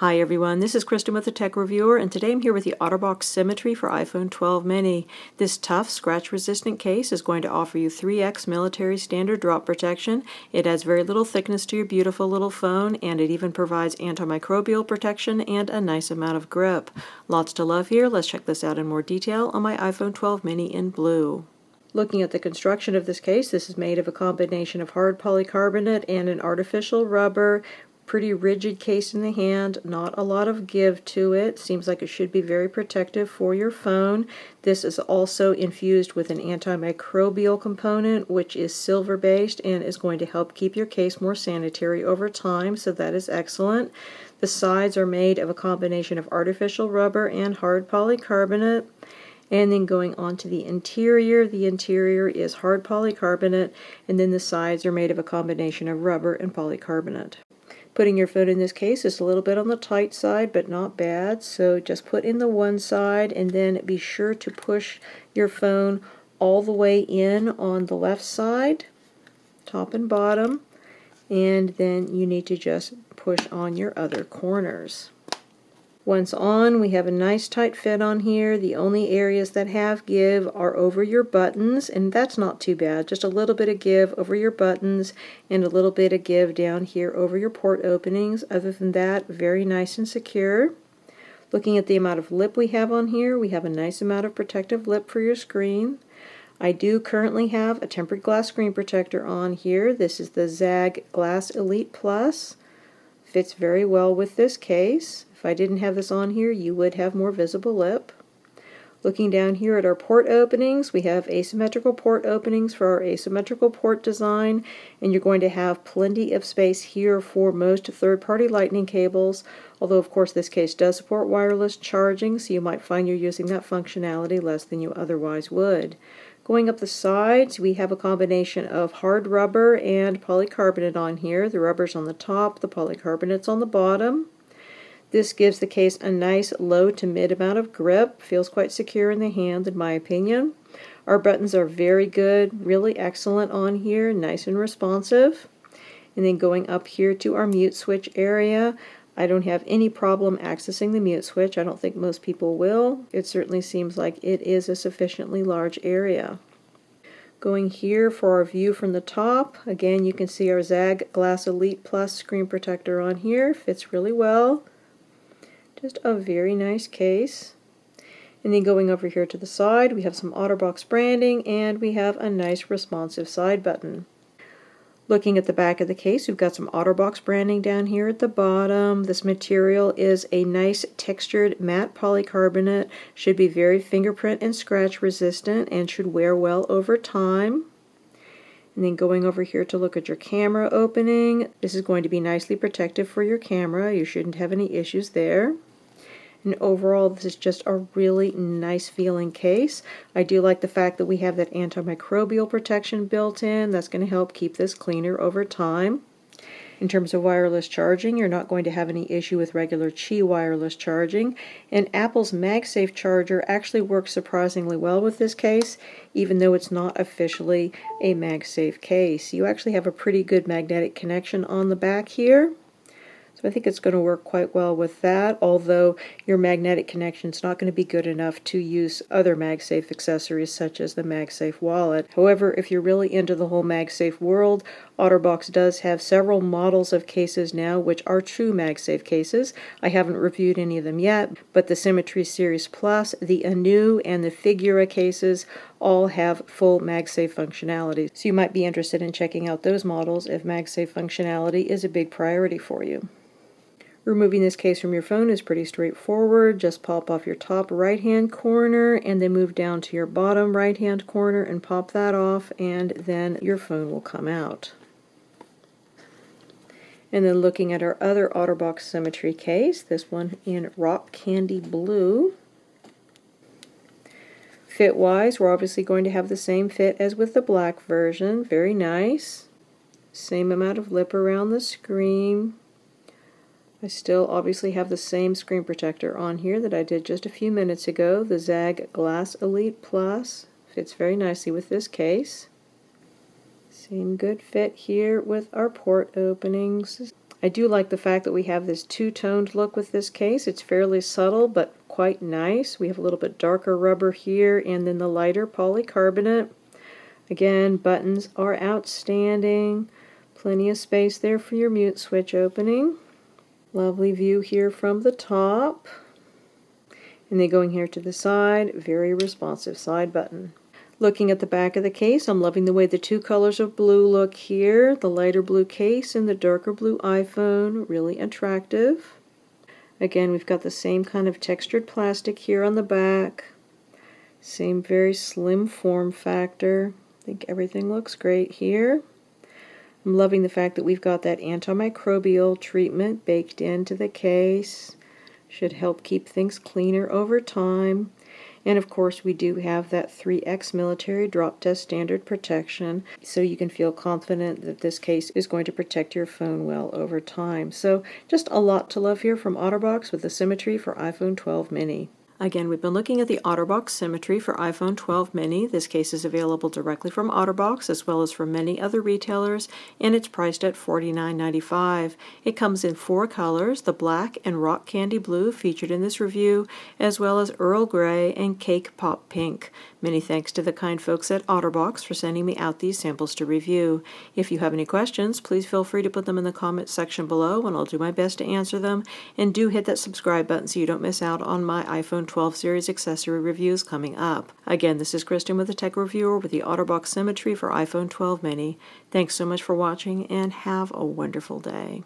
Hi everyone, this is Kristen with the Tech Reviewer, and today I'm here with the OtterBox Symmetry for iPhone 12 mini. This tough, scratch-resistant case is going to offer you 3x military standard drop protection. It adds very little thickness to your beautiful little phone, and it even provides antimicrobial protection and a nice amount of grip. Lots to love here. Let's check this out in more detail on my iPhone 12 mini in blue. Looking at the construction of this case, this is made of a combination of hard polycarbonate and an artificial rubber. Pretty rigid case in the hand, not a lot of give to it. Seems like it should be very protective for your phone. This is also infused with an antimicrobial component, which is silver based and is going to help keep your case more sanitary over time, so that is excellent. The sides are made of a combination of artificial rubber and hard polycarbonate. And then going on to the interior is hard polycarbonate, and then the sides are made of a combination of rubber and polycarbonate. Putting your phone in this case is a little bit on the tight side, but not bad. So just put in the one side and then be sure to push your phone all the way in on the left side, top and bottom, and then you need to just push on your other corners. Once on, we have a nice tight fit on here. The only areas that have give are over your buttons, and that's not too bad. Just a little bit of give over your buttons and a little bit of give down here over your port openings. Other than that, very nice and secure. Looking at the amount of lip we have on here, we have a nice amount of protective lip for your screen. I do currently have a tempered glass screen protector on here. This is the Zag Glass Elite Plus. Fits very well with this case. If I didn't have this on here, you would have more visible lip. Looking down here at our port openings, we have asymmetrical port openings for our asymmetrical port design, and you're going to have plenty of space here for most third-party lightning cables, although of course this case does support wireless charging, so you might find you're using that functionality less than you otherwise would. Going up the sides, we have a combination of hard rubber and polycarbonate on here. The rubber's on the top, the polycarbonate's on the bottom. This gives the case a nice low to mid amount of grip. Feels quite secure in the hand in my opinion. Our buttons are very good, really excellent on here, nice and responsive. And then going up here to our mute switch area, I don't have any problem accessing the mute switch. I don't think most people will. It certainly seems like it is a sufficiently large area. Going here for our view from the top, again you can see our Zag Glass Elite Plus screen protector on here. Fits really well. Just a very nice case. And then going over here to the side, we have some OtterBox branding and we have a nice responsive side button. Looking at the back of the case, we've got some OtterBox branding down here at the bottom. This material is a nice textured matte polycarbonate, should be very fingerprint and scratch resistant and should wear well over time. And then going over here to look at your camera opening, this is going to be nicely protective for your camera. You shouldn't have any issues there. And overall, this is just a really nice feeling case. I do like the fact that we have that antimicrobial protection built in. That's going to help keep this cleaner over time. In terms of wireless charging, you're not going to have any issue with regular Qi wireless charging. And Apple's MagSafe charger actually works surprisingly well with this case, even though it's not officially a MagSafe case. You actually have a pretty good magnetic connection on the back here. So I think it's going to work quite well with that, although your magnetic connection is not going to be good enough to use other MagSafe accessories such as the MagSafe Wallet. However, if you're really into the whole MagSafe world, OtterBox does have several models of cases now which are true MagSafe cases. I haven't reviewed any of them yet, but the Symmetry Series Plus, the Anu, and the Figura cases all have full MagSafe functionality. So you might be interested in checking out those models if MagSafe functionality is a big priority for you. Removing this case from your phone is pretty straightforward. Just pop off your top right-hand corner and then move down to your bottom right-hand corner and pop that off, and then your phone will come out. And then looking at our other OtterBox Symmetry case, this one in Rock Candy Blue. Fit-wise, we're obviously going to have the same fit as with the black version. Very nice. Same amount of lip around the screen. I still obviously have the same screen protector on here that I did just a few minutes ago, the Zag Glass Elite Plus. Fits very nicely with this case. Same good fit here with our port openings. I do like the fact that we have this two-toned look with this case. It's fairly subtle, but quite nice. We have a little bit darker rubber here, and then the lighter polycarbonate. Again, buttons are outstanding. Plenty of space there for your mute switch opening. Lovely view here from the top. And then going here to the side, very responsive side button. Looking at the back of the case, I'm loving the way the two colors of blue look here. The lighter blue case and the darker blue iPhone, really attractive. Again, we've got the same kind of textured plastic here on the back. Same very slim form factor. I think everything looks great here. I'm loving the fact that we've got that antimicrobial treatment baked into the case. Should help keep things cleaner over time. And of course we do have that 3X military drop test standard protection, so you can feel confident that this case is going to protect your phone well over time. So just a lot to love here from OtterBox with the Symmetry for iPhone 12 mini. Again, we've been looking at the OtterBox Symmetry for iPhone 12 mini. This case is available directly from OtterBox as well as from many other retailers, and it's priced at $49.95. It comes in 4 colors, the black and rock candy blue featured in this review, as well as Earl Grey and Cake Pop Pink. Many thanks to the kind folks at OtterBox for sending me out these samples to review. If you have any questions, please feel free to put them in the comments section below, and I'll do my best to answer them. And do hit that subscribe button so you don't miss out on my iPhone 12 series accessory reviews coming up. Again, this is Kristen with the Tech Reviewer with the OtterBox Symmetry for iPhone 12 mini. Thanks so much for watching, and have a wonderful day.